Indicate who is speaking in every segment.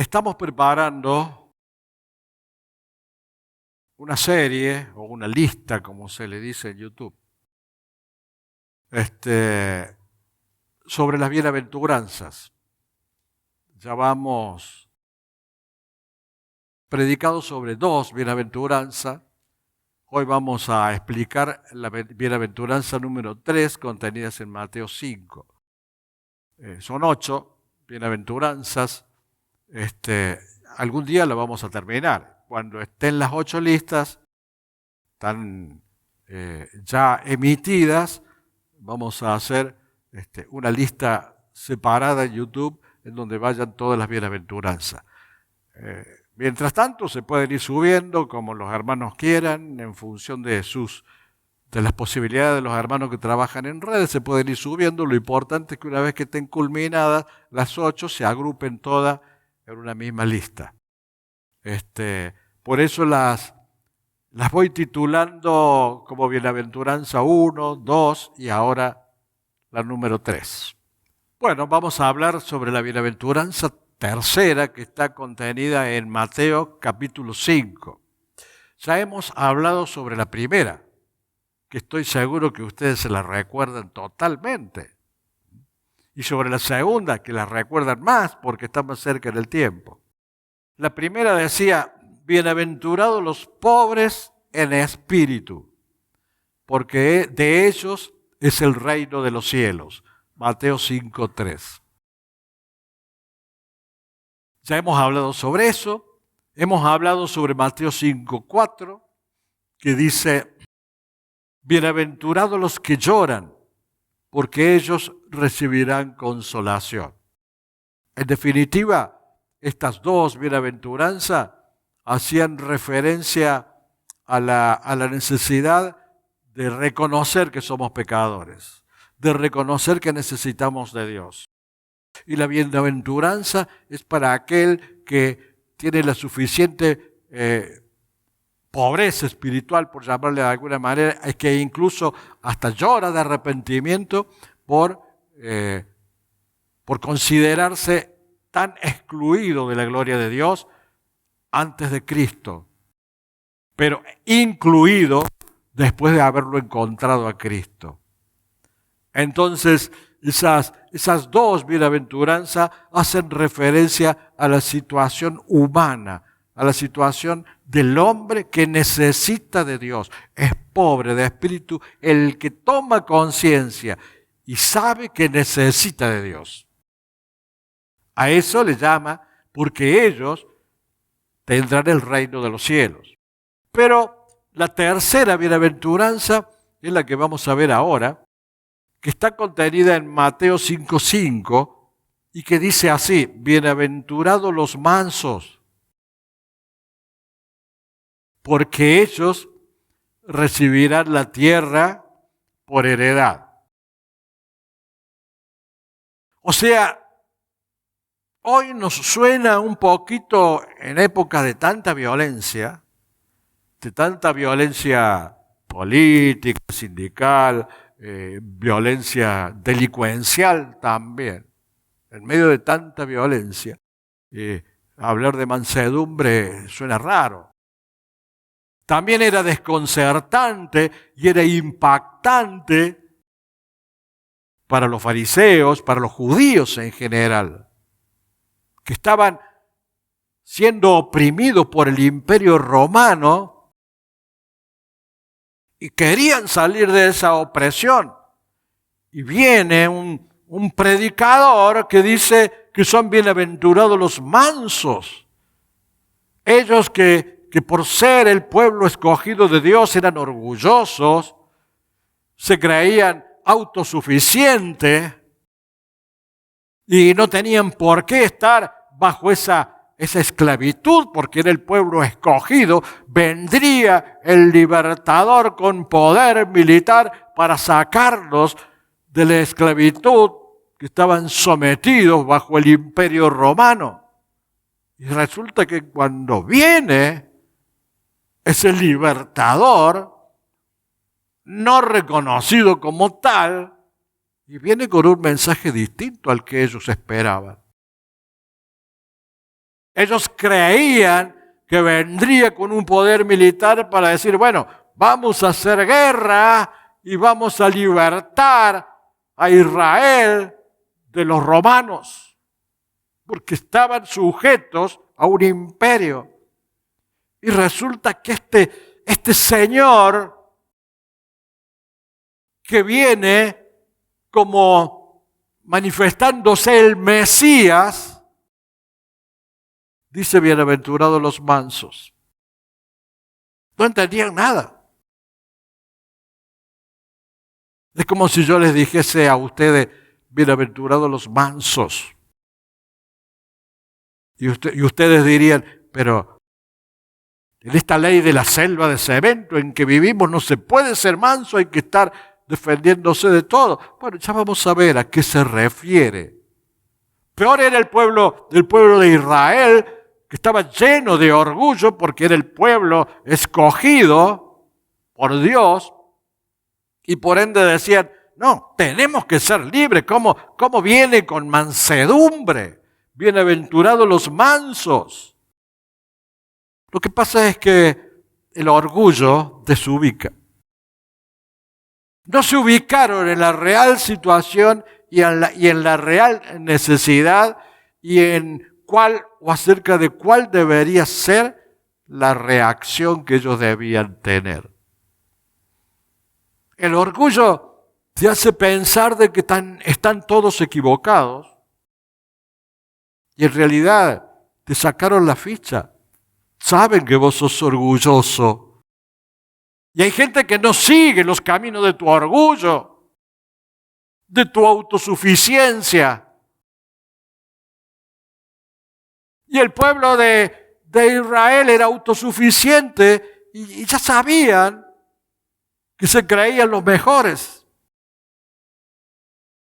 Speaker 1: Estamos preparando una serie o una lista, como se le dice en YouTube, sobre las bienaventuranzas. Ya vamos predicados sobre 2 bienaventuranzas. Hoy vamos a explicar la bienaventuranza número 3, contenidas en Mateo 5. Son 8 bienaventuranzas. Algún día la vamos a terminar. Cuando estén las 8 listas, están ya emitidas, vamos a hacer una lista separada en YouTube en donde vayan todas las bienaventuranzas. Mientras tanto, se pueden ir subiendo como los hermanos quieran, en función de las posibilidades de los hermanos que trabajan en redes, se pueden ir subiendo. Lo importante es que una vez que estén culminadas las 8, se agrupen todas en una misma lista. Por eso las voy titulando como Bienaventuranza 1, 2 y ahora la número 3. Bueno, vamos a hablar sobre la bienaventuranza tercera que está contenida en Mateo capítulo 5. Ya hemos hablado sobre la primera, que estoy seguro que ustedes se la recuerdan totalmente. Y sobre la segunda, que la recuerdan más porque está más cerca del tiempo. La primera decía: bienaventurados los pobres en espíritu, porque de ellos es el reino de los cielos. Mateo 5:3. Ya hemos hablado sobre eso. Hemos hablado sobre Mateo 5:4, que dice: bienaventurados los que lloran, porque ellos recibirán consolación. En definitiva, estas 2 bienaventuranzas hacían referencia a la necesidad de reconocer que somos pecadores, de reconocer que necesitamos de Dios. Y la bienaventuranza es para aquel que tiene la suficiente pobreza espiritual, por llamarle de alguna manera, es que incluso hasta llora de arrepentimiento por considerarse tan excluido de la gloria de Dios antes de Cristo, pero incluido después de haberlo encontrado a Cristo. Entonces, esas 2 bienaventuranzas hacen referencia a la situación humana, a la situación del hombre que necesita de Dios. Es pobre de espíritu el que toma conciencia y sabe que necesita de Dios. A eso le llama, porque ellos tendrán el reino de los cielos. Pero la tercera bienaventuranza es la que vamos a ver ahora, que está contenida en Mateo 5:5 y que dice así: bienaventurados los mansos, porque ellos recibirán la tierra por heredad. O sea, hoy nos suena un poquito, en época de tanta violencia política, sindical, violencia delincuencial también. En medio de tanta violencia, hablar de mansedumbre suena raro. También era desconcertante y era impactante para los fariseos, para los judíos en general, que estaban siendo oprimidos por el imperio romano y querían salir de esa opresión. Y viene un predicador que dice que son bienaventurados los mansos. Ellos que por ser el pueblo escogido de Dios eran orgullosos, se creían autosuficientes y no tenían por qué estar bajo esa esclavitud, porque era el pueblo escogido. Vendría el libertador con poder militar para sacarlos de la esclavitud que estaban sometidos bajo el imperio romano. Y resulta que cuando viene ese libertador, no reconocido como tal, y viene con un mensaje distinto al que ellos esperaban. Ellos creían que vendría con un poder militar para decir, bueno, vamos a hacer guerra y vamos a libertar a Israel de los romanos, porque estaban sujetos a un imperio. Y resulta que este señor que viene como manifestándose el Mesías, dice, bienaventurados los mansos. No entendían nada. Es como si yo les dijese a ustedes, bienaventurados los mansos. Y ustedes dirían, pero en esta ley de la selva de cemento en que vivimos no se puede ser manso, hay que estar defendiéndose de todo. Bueno, ya vamos a ver a qué se refiere. Peor era el pueblo de Israel, que estaba lleno de orgullo porque era el pueblo escogido por Dios, y por ende decían, no, tenemos que ser libres. ¿Cómo viene con mansedumbre? Bienaventurados los mansos. Lo que pasa es que el orgullo desubica. No se ubicaron en la real situación y en la real necesidad y en cuál o acerca de cuál debería ser la reacción que ellos debían tener. El orgullo te hace pensar de que están todos equivocados y en realidad te sacaron la ficha. Saben que vos sos orgulloso. Y hay gente que no sigue los caminos de tu orgullo, de tu autosuficiencia. Y el pueblo de Israel era autosuficiente y ya sabían que se creían los mejores.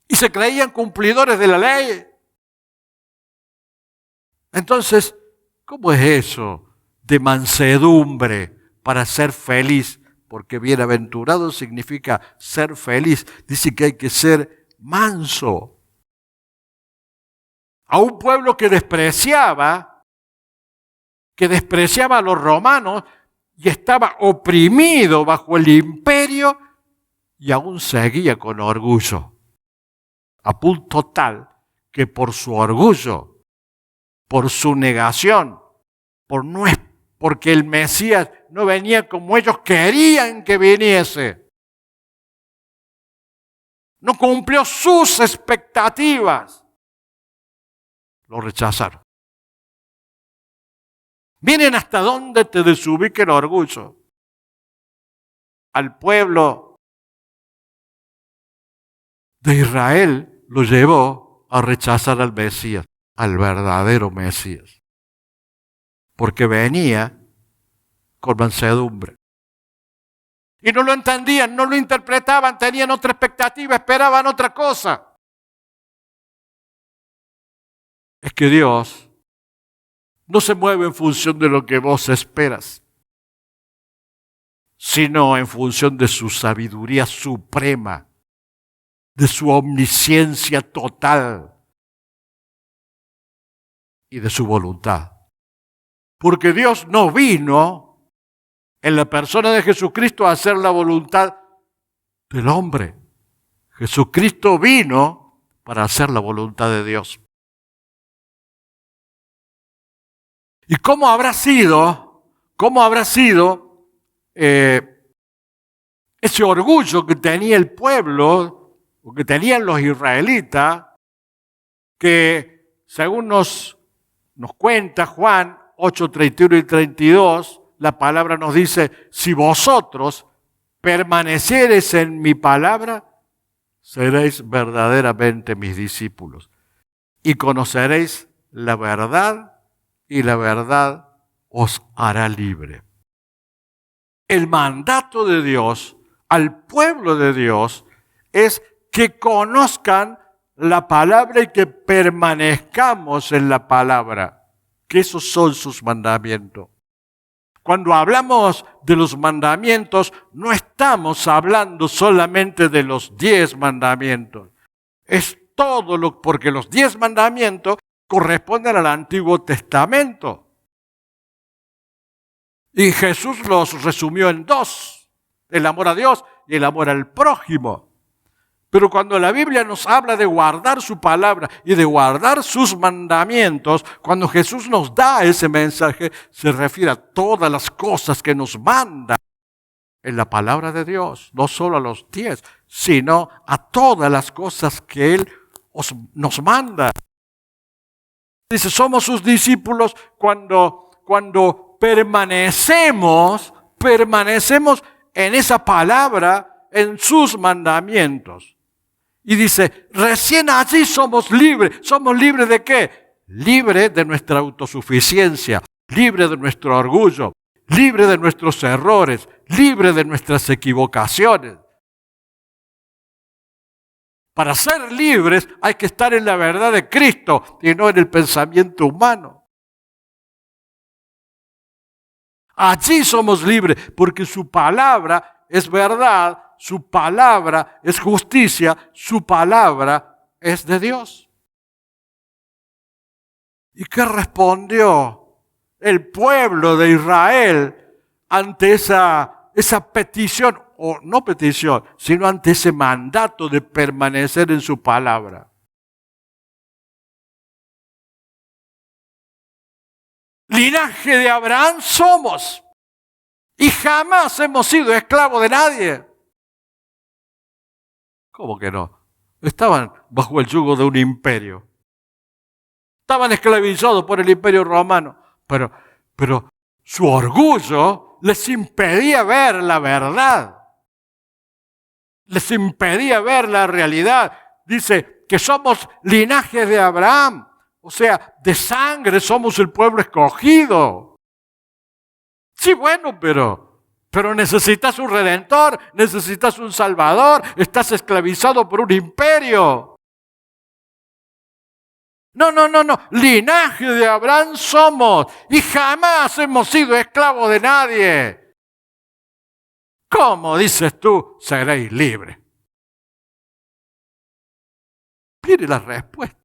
Speaker 1: Y se creían cumplidores de la ley. Entonces, ¿cómo es eso de mansedumbre para ser feliz? Porque bienaventurado significa ser feliz. Dice que hay que ser manso. A un pueblo que despreciaba a los romanos y estaba oprimido bajo el imperio y aún seguía con orgullo. A punto tal que por su orgullo, por su negación, porque el Mesías no venía como ellos querían que viniese, no cumplió sus expectativas, lo rechazaron. Miren hasta dónde te desubica el orgullo. Al pueblo de Israel lo llevó a rechazar al Mesías, al verdadero Mesías, porque venía con mansedumbre. Y no lo entendían, no lo interpretaban, tenían otra expectativa, esperaban otra cosa. Es que Dios no se mueve en función de lo que vos esperas, sino en función de su sabiduría suprema, de su omnisciencia total y de su voluntad. Porque Dios no vino en la persona de Jesucristo a hacer la voluntad del hombre. Jesucristo vino para hacer la voluntad de Dios. ¿Y cómo habrá sido ese orgullo que tenía el pueblo, o que tenían los israelitas, que según nos cuenta Juan 8, 31 y 32, la palabra nos dice, si vosotros permaneciereis en mi palabra, seréis verdaderamente mis discípulos y conoceréis la verdad y la verdad os hará libre. El mandato de Dios al pueblo de Dios es que conozcan la palabra y que permanezcamos en la palabra, que esos son sus mandamientos. Cuando hablamos de los mandamientos, no estamos hablando solamente de los 10 mandamientos. Es todo porque los 10 mandamientos corresponden al Antiguo Testamento. Y Jesús los resumió en dos: el amor a Dios y el amor al prójimo. Pero cuando la Biblia nos habla de guardar su palabra y de guardar sus mandamientos, cuando Jesús nos da ese mensaje, se refiere a todas las cosas que nos manda en la palabra de Dios, no solo a los 10, sino a todas las cosas que Él nos manda. Dice, somos sus discípulos cuando permanecemos en esa palabra, en sus mandamientos. Y dice, recién allí somos libres. ¿Somos libres de qué? Libres de nuestra autosuficiencia, libres de nuestro orgullo, libres de nuestros errores, libres de nuestras equivocaciones. Para ser libres hay que estar en la verdad de Cristo y no en el pensamiento humano. Allí somos libres porque su palabra es verdad, su palabra es justicia, su palabra es de Dios. ¿Y qué respondió el pueblo de Israel ante esa petición? O no petición, sino ante ese mandato de permanecer en su palabra. Linaje de Abraham somos y jamás hemos sido esclavos de nadie. ¿Cómo que no? Estaban bajo el yugo de un imperio. Estaban esclavizados por el imperio romano, pero su orgullo les impedía ver la verdad. Les impedía ver la realidad. Dice que somos linaje de Abraham. O sea, de sangre somos el pueblo escogido. Sí, bueno, pero necesitas un redentor, necesitas un salvador. Estás esclavizado por un imperio. No. Linaje de Abraham somos y jamás hemos sido esclavos de nadie. ¿Cómo dices tú, seréis libres? Mire la respuesta.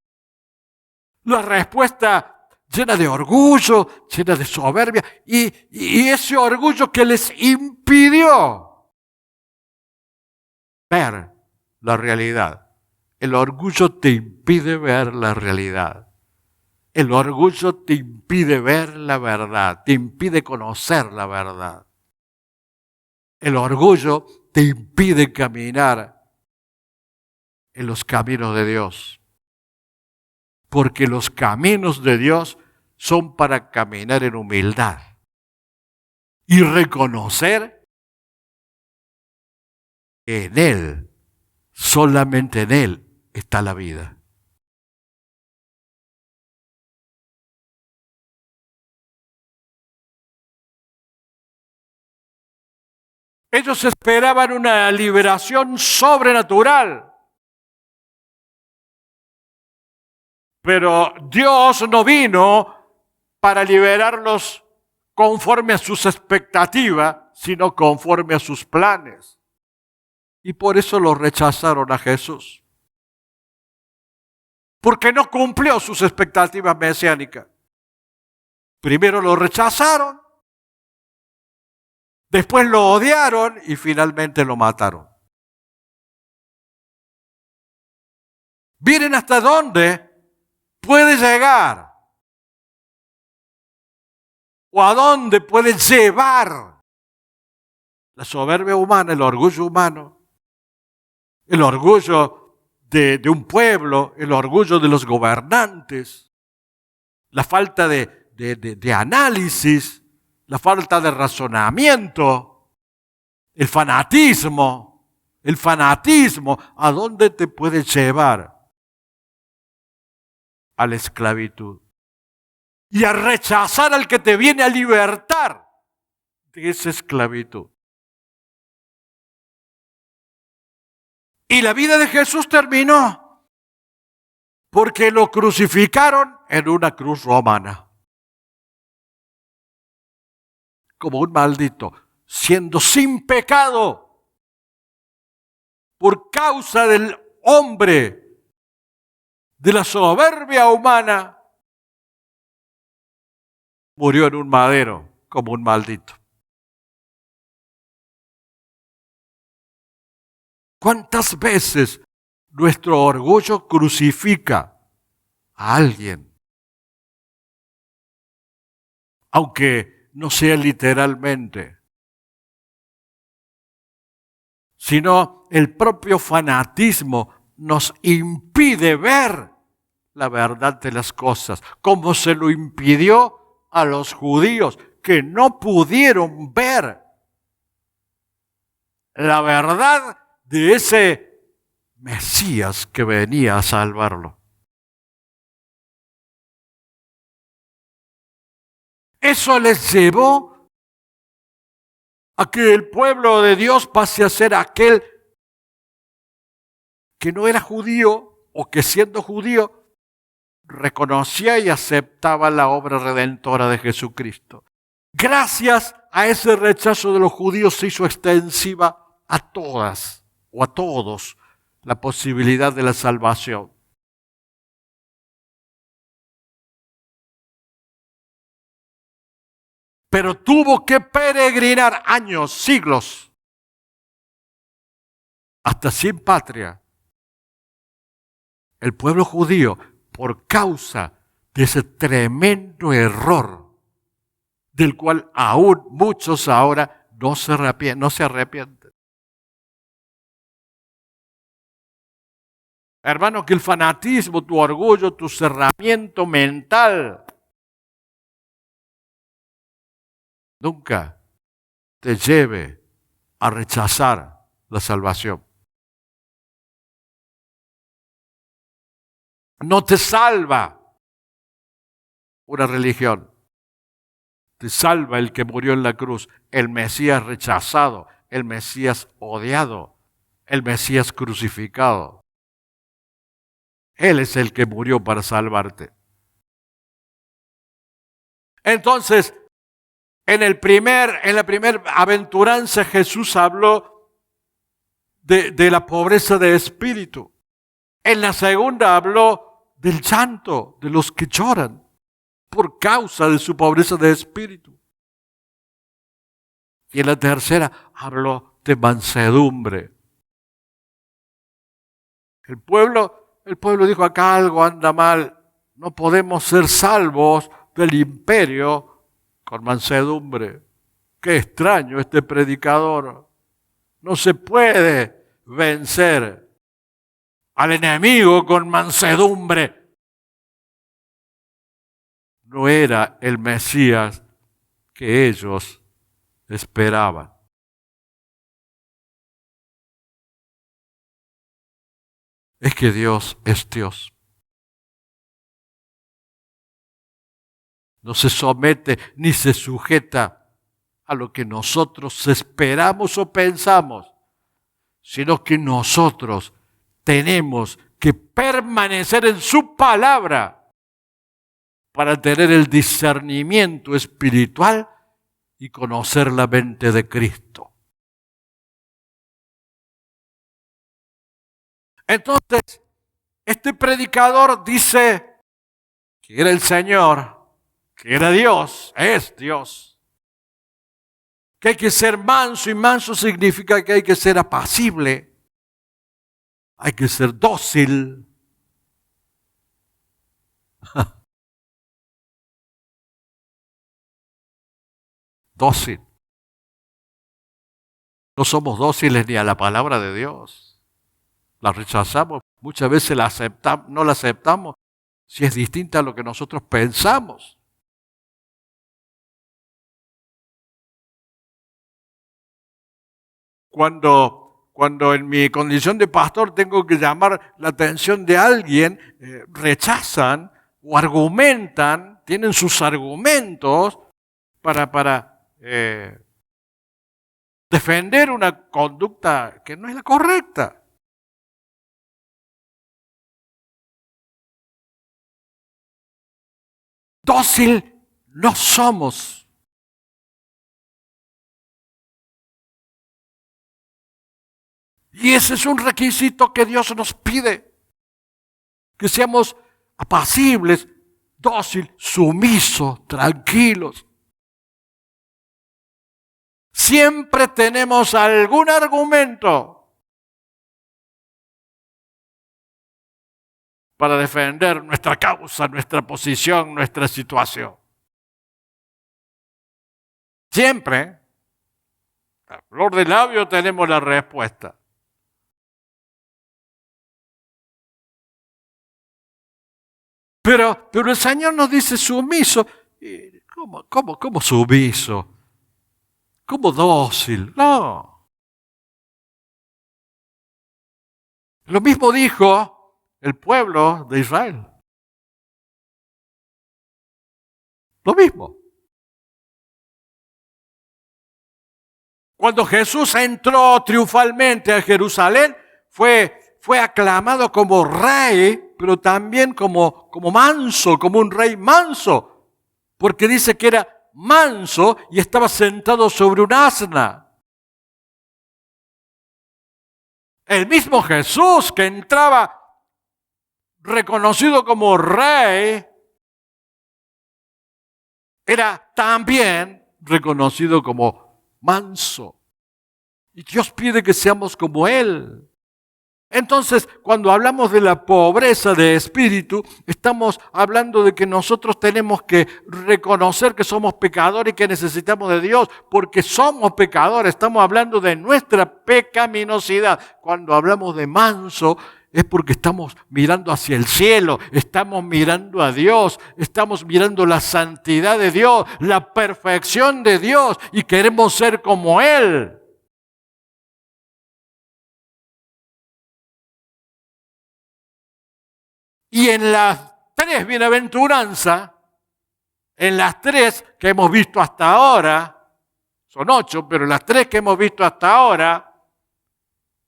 Speaker 1: La respuesta llena de orgullo, llena de soberbia, y ese orgullo que les impidió ver la realidad. El orgullo te impide ver la realidad. El orgullo te impide ver la verdad, te impide conocer la verdad. El orgullo te impide caminar en los caminos de Dios. Porque los caminos de Dios son para caminar en humildad y reconocer que en Él, solamente en Él, está la vida. Ellos esperaban una liberación sobrenatural. Pero Dios no vino para liberarlos conforme a sus expectativas, sino conforme a sus planes. Y por eso lo rechazaron a Jesús. Porque no cumplió sus expectativas mesiánicas. Primero lo rechazaron, después lo odiaron y finalmente lo mataron. Miren hasta dónde puede llegar o a dónde puede llevar la soberbia humana, el orgullo humano, el orgullo de un pueblo, el orgullo de los gobernantes, la falta de análisis, la falta de razonamiento, el fanatismo, ¿a dónde te puede llevar? A la esclavitud y a rechazar al que te viene a libertar de esa esclavitud. Y la vida de Jesús terminó porque lo crucificaron en una cruz romana. Como un maldito, siendo sin pecado por causa del hombre, de la soberbia humana, murió en un madero como un maldito. ¿Cuántas veces nuestro orgullo crucifica a alguien? Aunque no sea literalmente, sino el propio fanatismo nos impide ver la verdad de las cosas, como se lo impidió a los judíos que no pudieron ver la verdad de ese Mesías que venía a salvarlo. Eso les llevó a que el pueblo de Dios pase a ser aquel que no era judío o que siendo judío reconocía y aceptaba la obra redentora de Jesucristo. Gracias a ese rechazo de los judíos se hizo extensiva a todas o a todos la posibilidad de la salvación. Pero tuvo que peregrinar años, siglos, hasta sin patria, el pueblo judío, por causa de ese tremendo error, del cual aún muchos ahora no se arrepienten. Hermano, que el fanatismo, tu orgullo, tu cerramiento mental, nunca te lleve a rechazar la salvación. No te salva una religión. Te salva el que murió en la cruz, el Mesías rechazado, el Mesías odiado, el Mesías crucificado. Él es el que murió para salvarte. Entonces, en la primera aventuranza Jesús habló de la pobreza de espíritu. En la segunda habló del llanto de los que lloran por causa de su pobreza de espíritu. Y en la tercera habló de mansedumbre. El pueblo dijo, acá algo anda mal, no podemos ser salvos del imperio con mansedumbre. Qué extraño este predicador. No se puede vencer al enemigo con mansedumbre. No era el Mesías que ellos esperaban. Es que Dios es Dios. No se somete ni se sujeta a lo que nosotros esperamos o pensamos, sino que nosotros tenemos que permanecer en su palabra para tener el discernimiento espiritual y conocer la mente de Cristo. Entonces, este predicador dice que era el Señor, que era Dios, es Dios. Que hay que ser manso, y manso significa que hay que ser apacible, hay que ser dócil. Dócil. No somos dóciles ni a la palabra de Dios. La rechazamos, muchas veces no la aceptamos si es distinta a lo que nosotros pensamos. Cuando en mi condición de pastor tengo que llamar la atención de alguien, rechazan o argumentan, tienen sus argumentos para defender una conducta que no es la correcta. Dócil no somos. Y ese es un requisito que Dios nos pide. Que seamos apacibles, dócil, sumiso, tranquilos. Siempre tenemos algún argumento para defender nuestra causa, nuestra posición, nuestra situación. Siempre, a flor de labio tenemos la respuesta. Pero el Señor nos dice sumiso. ¿Cómo sumiso? ¿Cómo dócil? No. Lo mismo dijo el pueblo de Israel. Lo mismo. Cuando Jesús entró triunfalmente a Jerusalén, fue aclamado como rey, pero también como manso, como un rey manso, porque dice que era manso y estaba sentado sobre un asna. El mismo Jesús que entraba reconocido como rey, era también reconocido como manso. Y Dios pide que seamos como Él. Entonces, cuando hablamos de la pobreza de espíritu, estamos hablando de que nosotros tenemos que reconocer que somos pecadores y que necesitamos de Dios, porque somos pecadores. Estamos hablando de nuestra pecaminosidad. Cuando hablamos de manso, es porque estamos mirando hacia el cielo, estamos mirando a Dios, estamos mirando la santidad de Dios, la perfección de Dios y queremos ser como Él. Y en las 3 bienaventuranzas, en las 3 que hemos visto hasta ahora, son 8, pero las 3 que hemos visto hasta ahora,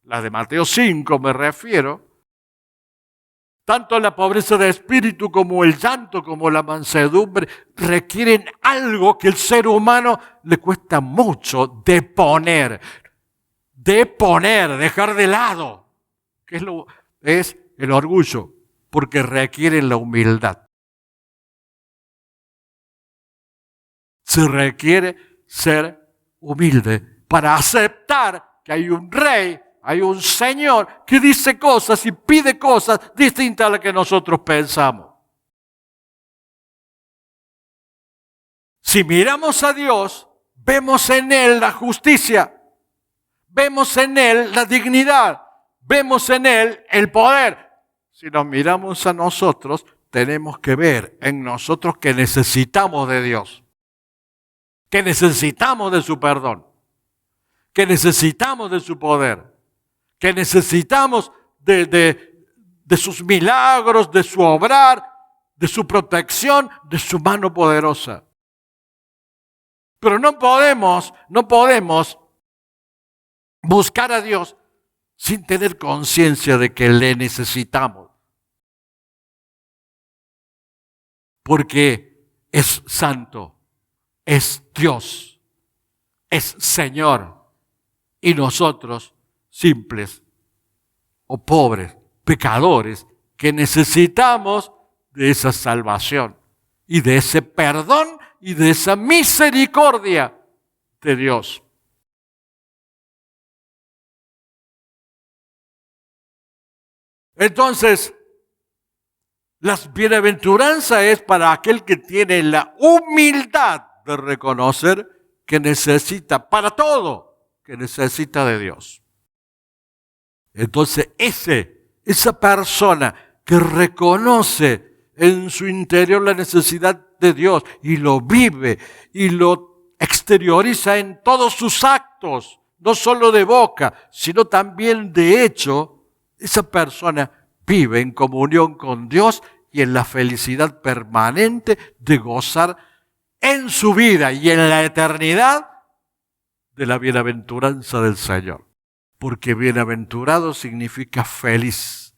Speaker 1: las de Mateo 5 me refiero, tanto la pobreza de espíritu como el llanto, como la mansedumbre, requieren algo que el ser humano le cuesta mucho deponer, dejar de lado, que es el orgullo, porque requieren la humildad. Se requiere ser humilde para aceptar que hay un rey, hay un Señor que dice cosas y pide cosas distintas a las que nosotros pensamos. Si miramos a Dios, vemos en Él la justicia, vemos en Él la dignidad, vemos en Él el poder. Si nos miramos a nosotros, tenemos que ver en nosotros que necesitamos de Dios, que necesitamos de su perdón, que necesitamos de su poder, que necesitamos de sus milagros, de su obrar, de su protección, de su mano poderosa. Pero no podemos buscar a Dios sin tener conciencia de que le necesitamos. Porque es santo, es Dios, es Señor. Y nosotros, simples o pobres, pecadores, que necesitamos de esa salvación y de ese perdón y de esa misericordia de Dios. Entonces, las bienaventuranzas es para aquel que tiene la humildad de reconocer que necesita para todo, que necesita de Dios. Entonces, esa persona que reconoce en su interior la necesidad de Dios y lo vive y lo exterioriza en todos sus actos, no solo de boca, sino también de hecho, esa persona vive en comunión con Dios y en la felicidad permanente de gozar en su vida y en la eternidad de la bienaventuranza del Señor. Porque bienaventurado significa feliz.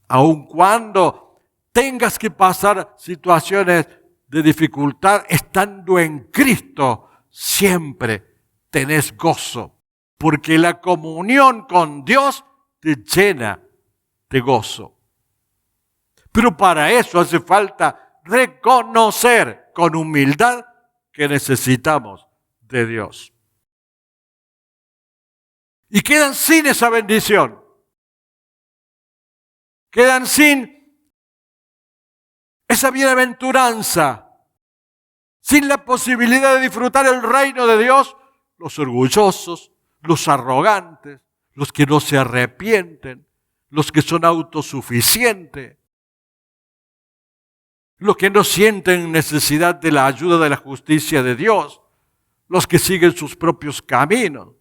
Speaker 1: Aun cuando tengas que pasar situaciones de dificultad, estando en Cristo, siempre tenés gozo. Porque la comunión con Dios te llena de gozo. Pero para eso hace falta reconocer con humildad que necesitamos de Dios. Y quedan sin esa bendición. Quedan sin esa bienaventuranza, sin la posibilidad de disfrutar el reino de Dios, los orgullosos, los arrogantes, los que no se arrepienten, los que son autosuficientes, los que no sienten necesidad de la ayuda de la justicia de Dios, los que siguen sus propios caminos,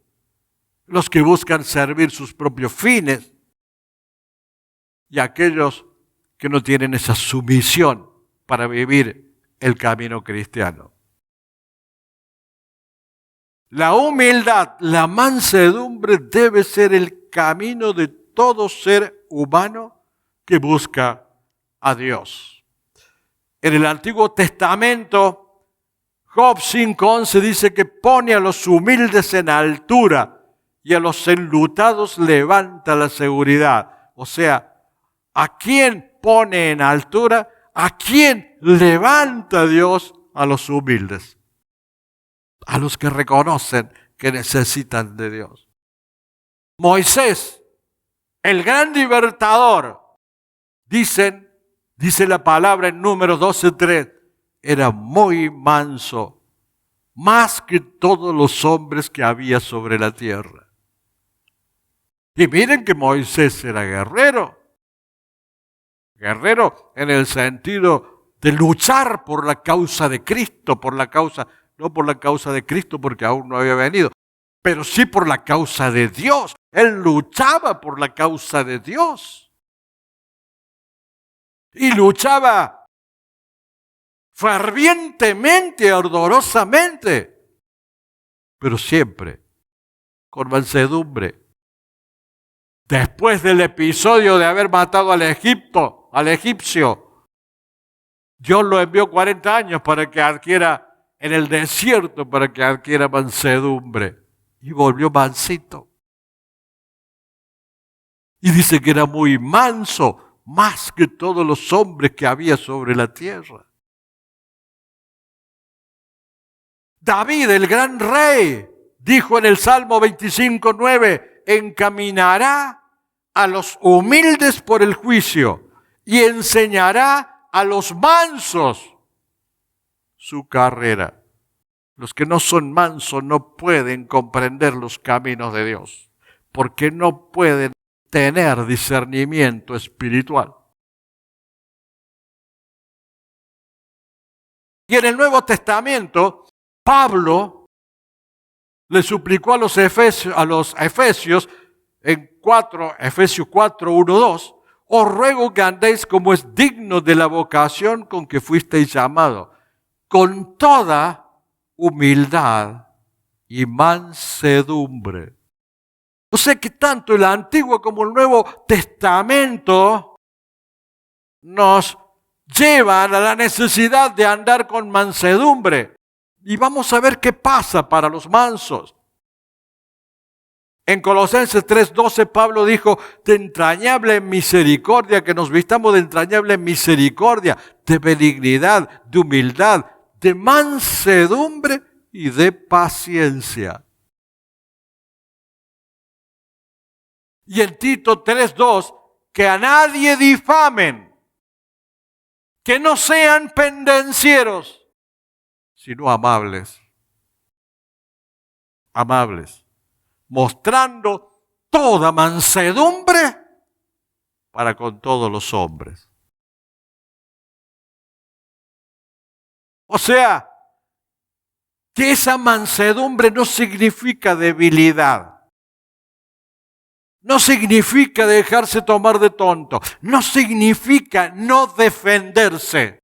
Speaker 1: los que buscan servir sus propios fines, y aquellos que no tienen esa sumisión para vivir el camino cristiano. La humildad, la mansedumbre debe ser el camino de todo ser humano que busca a Dios. En el Antiguo Testamento, Job 5:11 dice que pone a los humildes en altura y a los enlutados levanta la seguridad. O sea, ¿a quién pone en altura? ¿A quién levanta Dios? A los humildes, a los que reconocen que necesitan de Dios. Moisés, el gran libertador, dice la palabra en Números 12:3, era muy manso, más que todos los hombres que había sobre la tierra. Y miren que Moisés era guerrero. Guerrero en el sentido de luchar por la causa de Cristo, no por la causa de Cristo porque aún no había venido, pero sí por la causa de Dios. Él luchaba por la causa de Dios. Y luchaba fervientemente, ardorosamente, pero siempre con mansedumbre. Después del episodio de haber matado al egipcio, Dios lo envió 40 años para que adquiera en el desierto, para que adquiera mansedumbre. Y volvió mansito. Y dice que era muy manso, más que todos los hombres que había sobre la tierra. David, el gran rey, dijo en el Salmo 25:9, encaminará a los humildes por el juicio y enseñará a los mansos su carrera. Los que no son mansos no pueden comprender los caminos de Dios, porque no pueden tener discernimiento espiritual. Y en el Nuevo Testamento, Pablo le suplicó a los efesios en Efesios 4:1-2, os ruego que andéis como es digno de la vocación con que fuisteis llamados, con toda humildad y mansedumbre. O sea que tanto el Antiguo como el Nuevo Testamento nos llevan a la necesidad de andar con mansedumbre. Y vamos a ver qué pasa para los mansos. En Colosenses 3:12 Pablo dijo, de entrañable misericordia, que nos vistamos de entrañable misericordia, de benignidad, de humildad, de mansedumbre y de paciencia. Y en Tito 3:2, que a nadie difamen, que no sean pendencieros, sino amables. Amables. Mostrando toda mansedumbre para con todos los hombres. O sea, que esa mansedumbre no significa debilidad. No significa dejarse tomar de tonto. No significa no defenderse.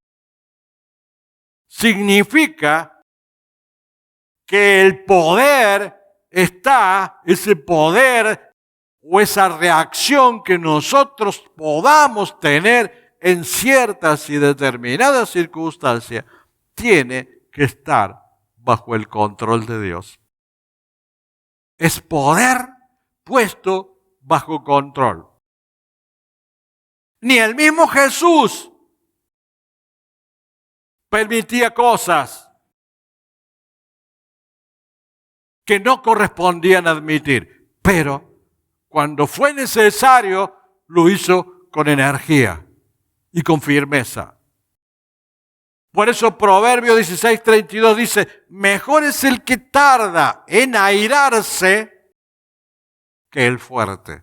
Speaker 1: Significa que el poder está, ese poder o esa reacción que nosotros podamos tener en ciertas y determinadas circunstancias, tiene que estar bajo el control de Dios. Es poder puesto bajo control. Ni el mismo Jesús permitía cosas que no correspondían admitir, pero cuando fue necesario, lo hizo con energía y con firmeza. Por eso Proverbio 16:32 dice, mejor es el que tarda en airarse que el fuerte.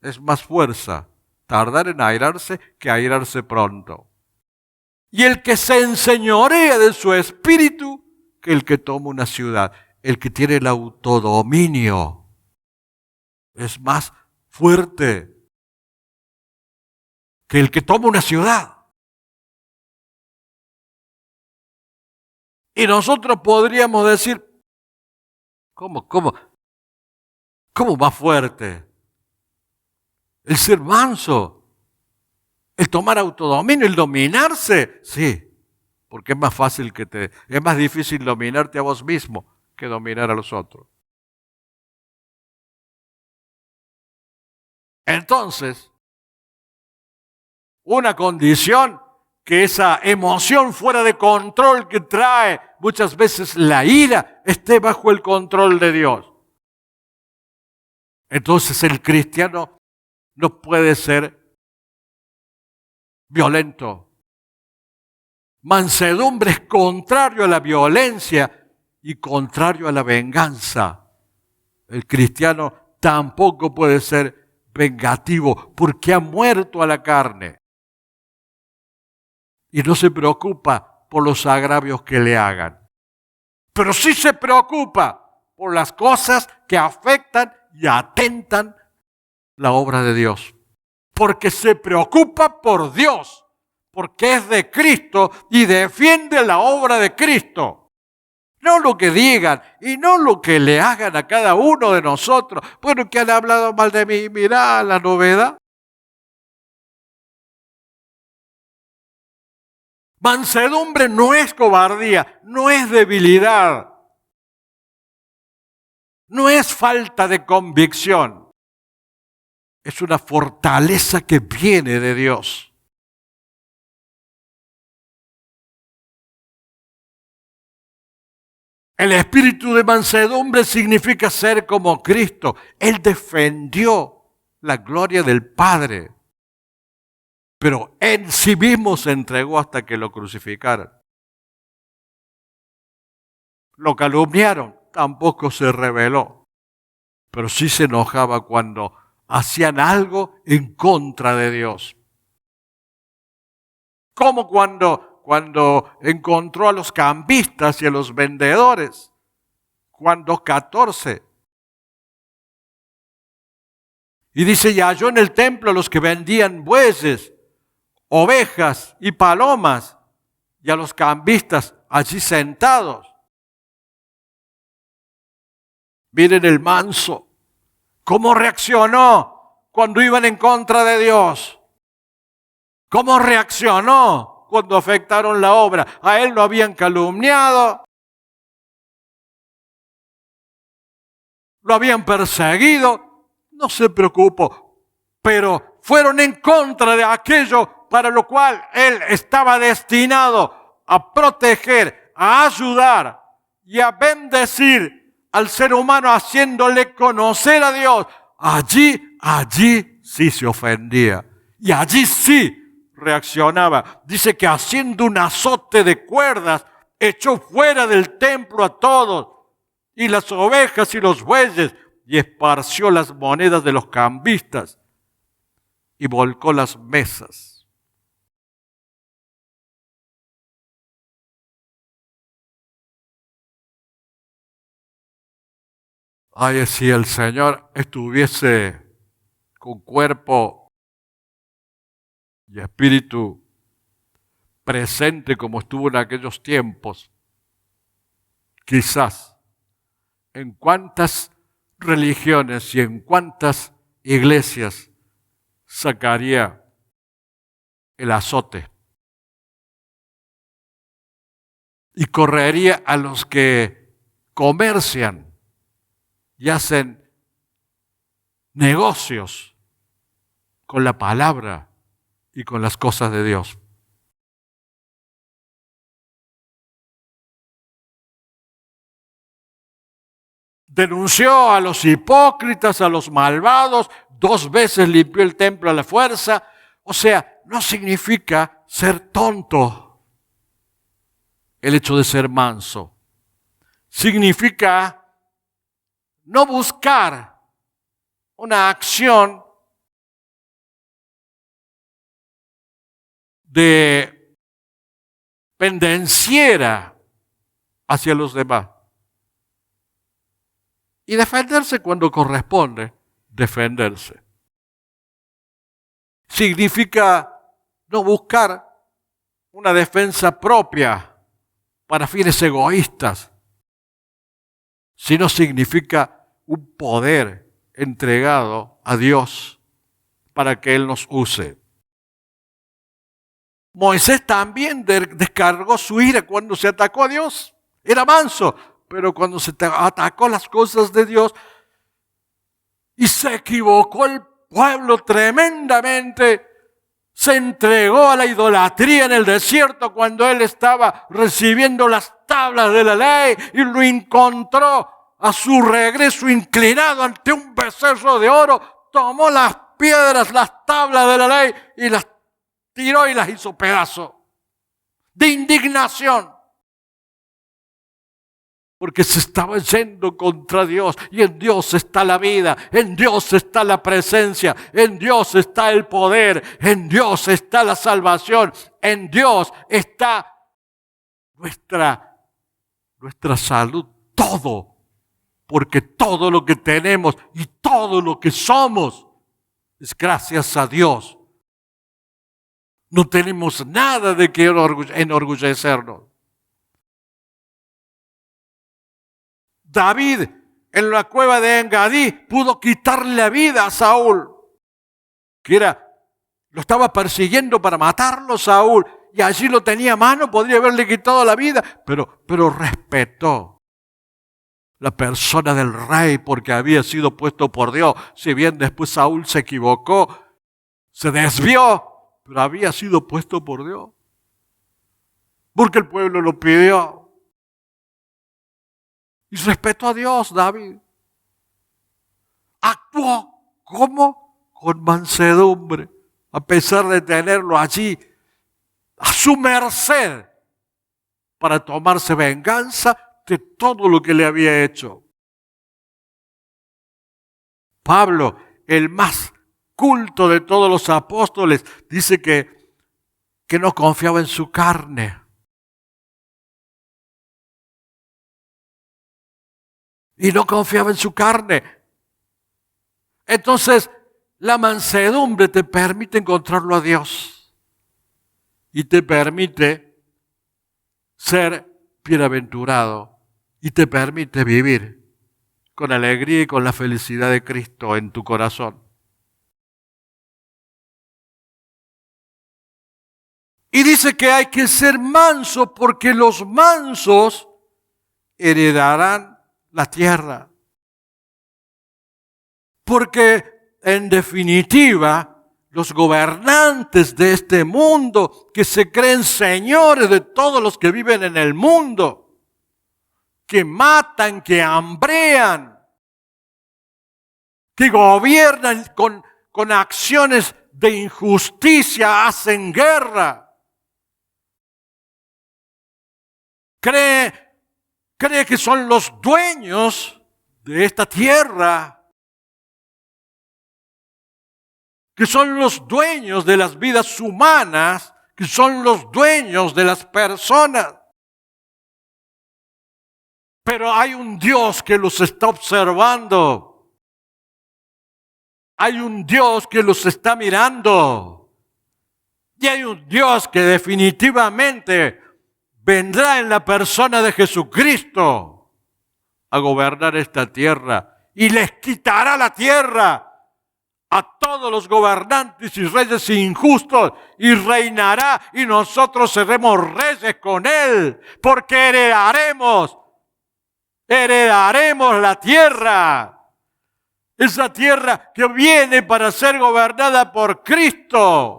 Speaker 1: Es más fuerza tardar en airarse que airarse pronto. Y el que se enseñorea de su espíritu que el que toma una ciudad. El que tiene el autodominio es más fuerte que el que toma una ciudad. Y nosotros podríamos decir, ¿cómo más fuerte? El ser manso, el tomar autodominio, el dominarse. Sí, porque es más difícil dominarte a vos mismo que dominar a los otros. Entonces, una condición que esa emoción fuera de control que trae muchas veces la ira esté bajo el control de Dios. Entonces el cristiano no puede ser violento. Mansedumbre es contrario a la violencia y contrario a la venganza. El cristiano tampoco puede ser vengativo porque ha muerto a la carne. Y no se preocupa por los agravios que le hagan. Pero sí se preocupa por las cosas que afectan y atentan la obra de Dios. Porque se preocupa por Dios, porque es de Cristo y defiende la obra de Cristo. No lo que digan y no lo que le hagan a cada uno de nosotros. Bueno, que han hablado mal de mí, mirá la novedad. Mansedumbre no es cobardía, no es debilidad, no es falta de convicción. Es una fortaleza que viene de Dios. El espíritu de mansedumbre significa ser como Cristo. Él defendió la gloria del Padre, pero en sí mismo se entregó hasta que lo crucificaran. Lo calumniaron, tampoco se rebeló, pero sí se enojaba cuando hacían algo en contra de Dios. Como cuando encontró a los cambistas y a los vendedores. Juan 2:14. Y dice, y halló en el templo a los que vendían bueyes, ovejas y palomas, y a los cambistas allí sentados. Miren el manso, cómo reaccionó cuando iban en contra de Dios. ¿Cómo reaccionó cuando afectaron la obra? A él lo habían calumniado, lo habían perseguido, no se preocupó, pero fueron en contra de aquello para lo cual él estaba destinado a proteger, a ayudar y a bendecir al ser humano haciéndole conocer a Dios. Allí sí se ofendía y allí sí reaccionaba. Dice que haciendo un azote de cuerdas, echó fuera del templo a todos, y las ovejas y los bueyes, y esparció las monedas de los cambistas, y volcó las mesas. Ay, si el Señor estuviese con cuerpo y espíritu presente como estuvo en aquellos tiempos, quizás en cuántas religiones y en cuántas iglesias sacaría el azote y correría a los que comercian y hacen negocios con la palabra y con las cosas de Dios. denunció a los hipócritas, a los malvados, 2 veces limpió el templo a la fuerza. O sea, no significa ser tonto el hecho de ser manso. Significa no buscar una acción de pendenciera hacia los demás. Y defenderse cuando corresponde, defenderse. Significa no buscar una defensa propia para fines egoístas, sino significa un poder entregado a Dios para que Él nos use. Moisés también descargó su ira cuando se atacó a Dios. Era manso, pero cuando se atacó las cosas de Dios y se equivocó el pueblo tremendamente, se entregó a la idolatría en el desierto cuando él estaba recibiendo las tablas de la ley y lo encontró a su regreso inclinado ante un becerro de oro, tomó las piedras, las tablas de la ley y las tiró y las hizo pedazos de indignación. Porque se estaba yendo contra Dios. Y en Dios está la vida, en Dios está la presencia, en Dios está el poder, en Dios está la salvación, en Dios está nuestra salud, todo. Porque todo lo que tenemos y todo lo que somos es gracias a Dios. No tenemos nada de que enorgullecernos. David en la cueva de Engadí pudo quitarle la vida a Saúl, lo estaba persiguiendo para matarlo Saúl, y allí lo tenía a mano, podría haberle quitado la vida, pero respetó la persona del rey porque había sido puesto por Dios. Si bien después Saúl se equivocó, se desvió, pero había sido puesto por Dios, porque el pueblo lo pidió. Y respetó a Dios, David. Actuó, ¿cómo? Con mansedumbre, a pesar de tenerlo allí a su merced para tomarse venganza de todo lo que le había hecho. Pablo, el más culto de todos los apóstoles, dice que no confiaba en su carne. Y no confiaba en su carne. Entonces, la mansedumbre te permite encontrarlo a Dios. Y te permite ser bienaventurado. Y te permite vivir con alegría y con la felicidad de Cristo en tu corazón. Y dice que hay que ser manso porque los mansos heredarán la tierra. Porque en definitiva, los gobernantes de este mundo, que se creen señores de todos los que viven en el mundo, que matan, que hambrean, que gobiernan con acciones de injusticia, hacen guerra, cree que son los dueños de esta tierra, que son los dueños de las vidas humanas, que son los dueños de las personas. Pero hay un Dios que los está observando. Hay un Dios que los está mirando. Y hay un Dios que definitivamente vendrá en la persona de Jesucristo a gobernar esta tierra y les quitará la tierra a todos los gobernantes y reyes injustos y reinará y nosotros seremos reyes con él porque heredaremos la tierra, esa tierra que viene para ser gobernada por Cristo.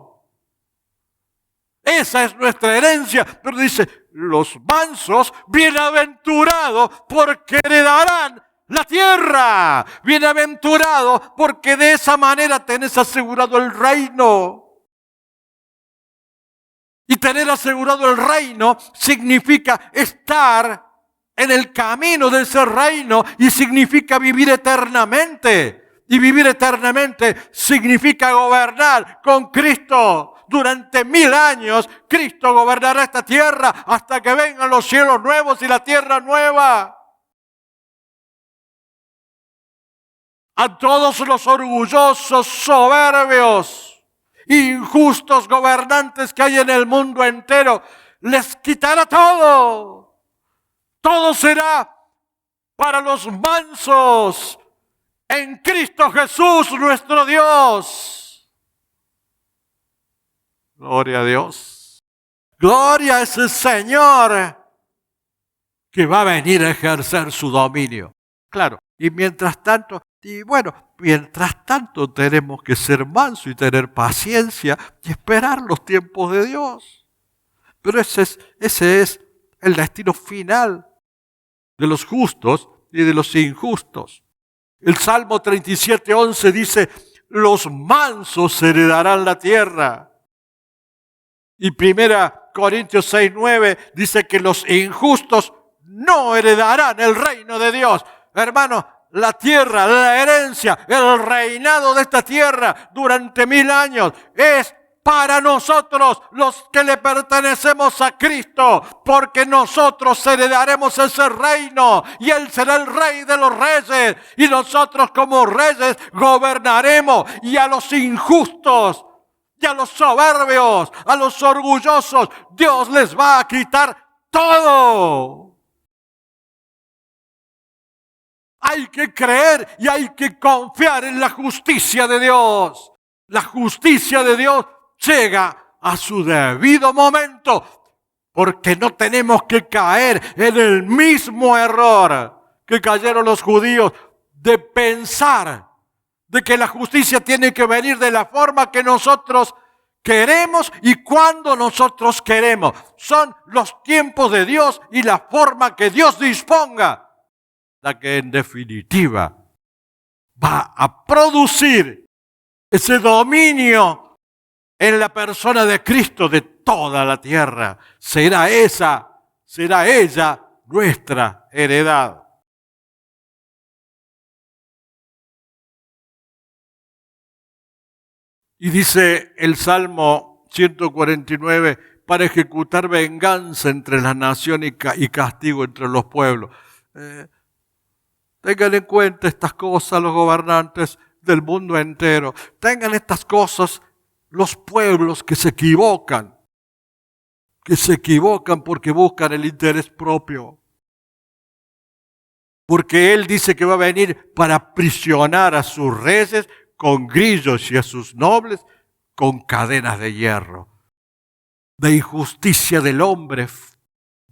Speaker 1: Esa es nuestra herencia, pero dice, los mansos, bienaventurados, porque heredarán la tierra. Bienaventurado, porque de esa manera tenés asegurado el reino. Y tener asegurado el reino significa estar en el camino de ese reino y significa vivir eternamente. Y vivir eternamente significa gobernar con Cristo. Durante 1000 años, Cristo gobernará esta tierra hasta que vengan los cielos nuevos y la tierra nueva. A todos los orgullosos, soberbios, injustos gobernantes que hay en el mundo entero, les quitará todo. Todo será para los mansos en Cristo Jesús nuestro Dios. Gloria a Dios. Gloria a ese Señor que va a venir a ejercer su dominio. Claro, y mientras tanto tenemos que ser mansos y tener paciencia y esperar los tiempos de Dios. Pero ese es el destino final de los justos y de los injustos. El Salmo 37:11 dice, los mansos heredarán la tierra. Y 1 Corintios 6:9 dice que los injustos no heredarán el reino de Dios. Hermano, la tierra, la herencia, el reinado de esta tierra durante 1000 años es para nosotros los que le pertenecemos a Cristo, porque nosotros heredaremos ese reino y Él será el Rey de los reyes y nosotros como reyes gobernaremos. Y a los injustos y a los soberbios, a los orgullosos, Dios les va a quitar todo. Hay que creer y hay que confiar en la justicia de Dios. La justicia de Dios llega a su debido momento, porque no tenemos que caer en el mismo error que cayeron los judíos de pensar de que la justicia tiene que venir de la forma que nosotros queremos y cuando nosotros queremos. Son los tiempos de Dios y la forma que Dios disponga la que en definitiva va a producir ese dominio en la persona de Cristo de toda la tierra. Será ella nuestra heredad. Y dice el Salmo 149, para ejecutar venganza entre las naciones y castigo entre los pueblos. Tengan en cuenta estas cosas los gobernantes del mundo entero. Tengan estas cosas los pueblos que se equivocan porque buscan el interés propio. Porque Él dice que va a venir para aprisionar a sus reyes con grillos y a sus nobles con cadenas de hierro. La injusticia del hombre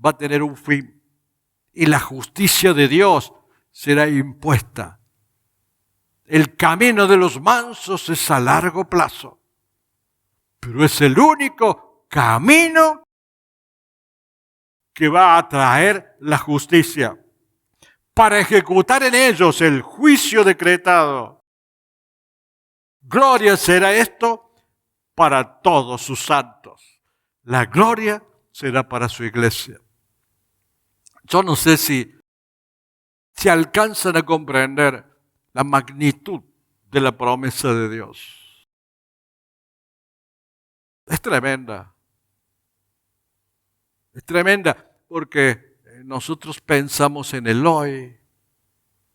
Speaker 1: va a tener un fin y la justicia de Dios será impuesta. El camino de los mansos es a largo plazo, pero es el único camino que va a traer la justicia para ejecutar en ellos el juicio decretado. Gloria será esto para todos sus santos. La gloria será para su iglesia. Yo no sé si alcanzan a comprender la magnitud de la promesa de Dios. Es tremenda. Es tremenda porque nosotros pensamos en el hoy,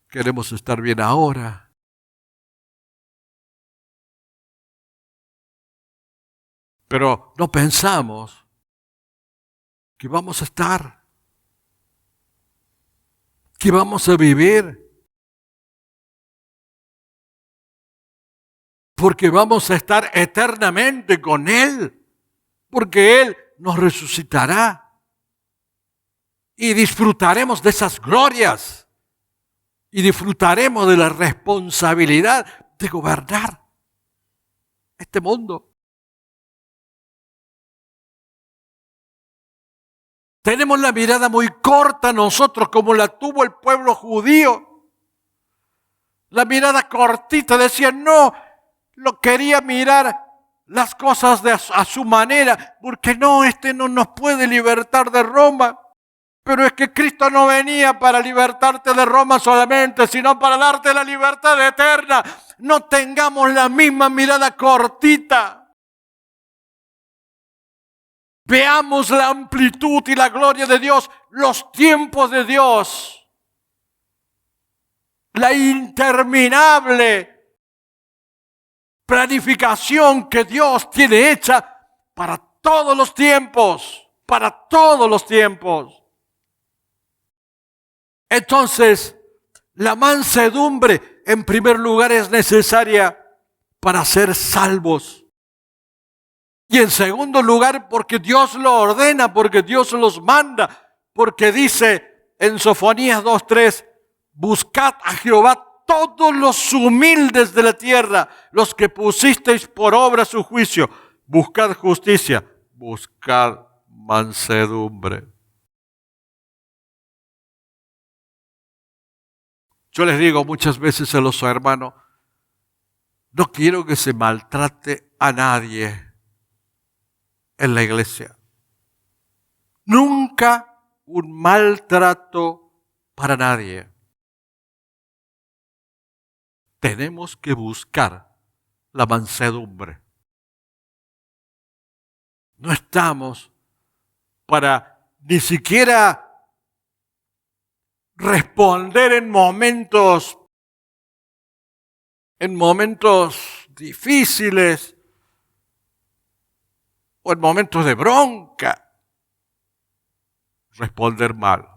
Speaker 1: queremos estar bien ahora. Pero no pensamos que vamos a estar, que vamos a vivir, porque vamos a estar eternamente con Él, porque Él nos resucitará y disfrutaremos de esas glorias y disfrutaremos de la responsabilidad de gobernar este mundo. Tenemos la mirada muy corta nosotros como la tuvo el pueblo judío. La mirada cortita, decía, no, lo quería mirar las cosas a su manera, porque no, este no nos puede libertar de Roma. Pero es que Cristo no venía para libertarte de Roma solamente, sino para darte la libertad eterna. No tengamos la misma mirada cortita. Veamos la amplitud y la gloria de Dios, los tiempos de Dios, la interminable planificación que Dios tiene hecha para todos los tiempos, para todos los tiempos. Entonces, la mansedumbre, en primer lugar, es necesaria para ser salvos. Y en segundo lugar, porque Dios lo ordena, porque Dios los manda, porque dice en Sofonías 2:3, buscad a Jehová todos los humildes de la tierra, los que pusisteis por obra su juicio. Buscad justicia, buscad mansedumbre. Yo les digo muchas veces a los hermanos, no quiero que se maltrate a nadie en la iglesia. Nunca un maltrato para nadie. Tenemos que buscar la mansedumbre. No estamos para ni siquiera responder en momentos difíciles o en momentos de bronca. Responder mal.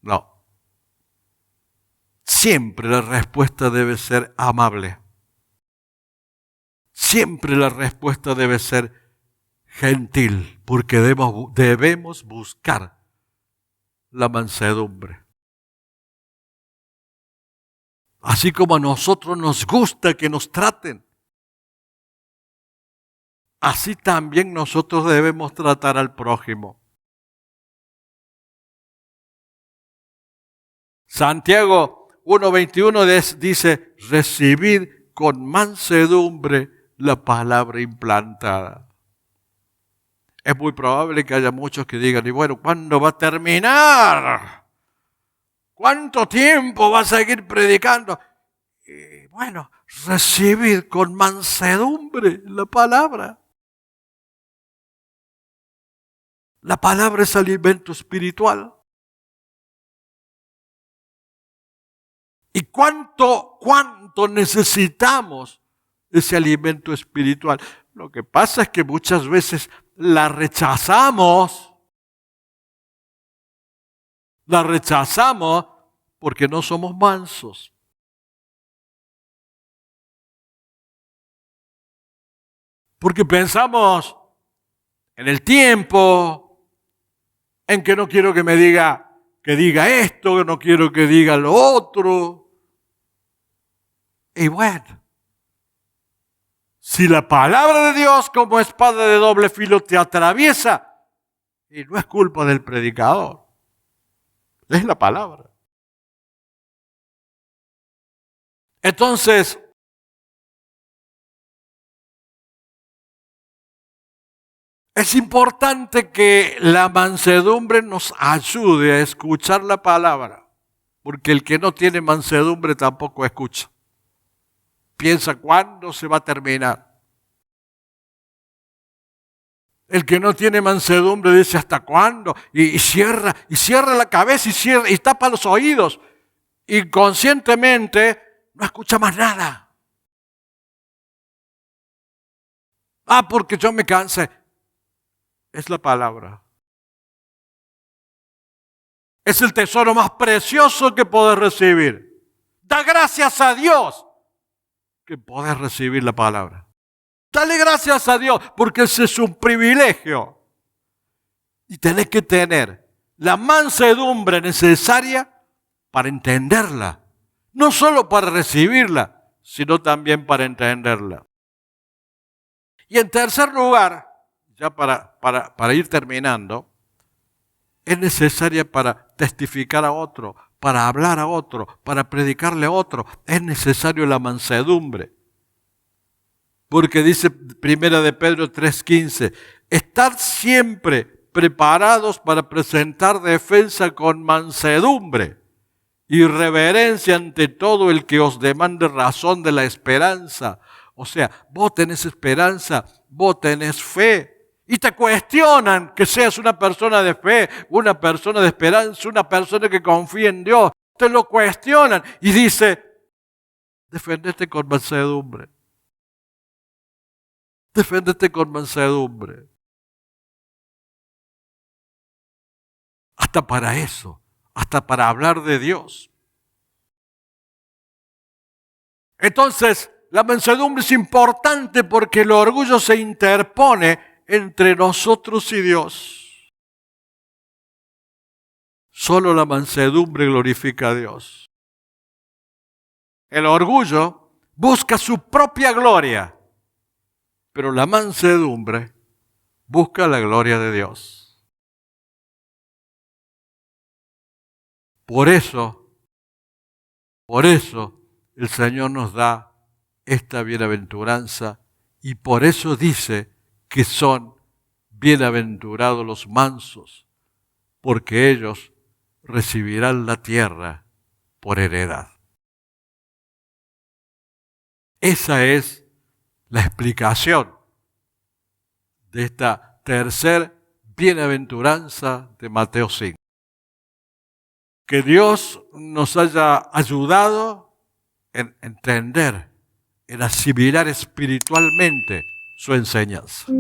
Speaker 1: No. Siempre la respuesta debe ser amable. Siempre la respuesta debe ser gentil, porque debemos buscar la mansedumbre. Así como a nosotros nos gusta que nos traten, así también nosotros debemos tratar al prójimo. Santiago 1:21 dice, recibid con mansedumbre la palabra implantada. Es muy probable que haya muchos que digan, y bueno, ¿cuándo va a terminar? ¿Cuánto tiempo va a seguir predicando? Y bueno, recibid con mansedumbre la palabra. La palabra es alimento espiritual. ¿Y cuánto necesitamos ese alimento espiritual? Lo que pasa es que muchas veces la rechazamos porque no somos mansos. Porque pensamos en el tiempo, en que no quiero que me diga esto, que no quiero que diga lo otro. Y bueno, si la palabra de Dios como espada de doble filo te atraviesa, y no es culpa del predicador, es la palabra. Entonces, es importante que la mansedumbre nos ayude a escuchar la palabra, porque el que no tiene mansedumbre tampoco escucha. Piensa cuándo se va a terminar. El que no tiene mansedumbre dice hasta cuándo y cierra la cabeza y tapa los oídos. Inconscientemente no escucha más nada. Porque yo me cansé. Es la palabra. Es el tesoro más precioso que podés recibir. Da gracias a Dios que podés recibir la palabra. Dale gracias a Dios porque ese es un privilegio. Y tenés que tener la mansedumbre necesaria para entenderla. No solo para recibirla, sino también para entenderla. Y en tercer lugar, ya para ir terminando, es necesaria para testificar a otro, para hablar a otro, para predicarle a otro, es necesario la mansedumbre. Porque dice 1 de Pedro 3:15, estar siempre preparados para presentar defensa con mansedumbre y reverencia ante todo el que os demande razón de la esperanza. O sea, vos tenés esperanza, vos tenés fe, y te cuestionan que seas una persona de fe, una persona de esperanza, una persona que confía en Dios. Te lo cuestionan y dice, defendete con mansedumbre. Deféndete con mansedumbre. Hasta para eso, hasta para hablar de Dios. Entonces, la mansedumbre es importante porque el orgullo se interpone entre nosotros y Dios. Solo la mansedumbre glorifica a Dios. El orgullo busca su propia gloria, pero la mansedumbre busca la gloria de Dios. Por eso, el Señor nos da esta bienaventuranza y por eso dice que son bienaventurados los mansos, porque ellos recibirán la tierra por heredad. Esa es la explicación de esta tercer bienaventuranza de Mateo 5. Que Dios nos haya ayudado en entender, en asimilar espiritualmente su enseñanza.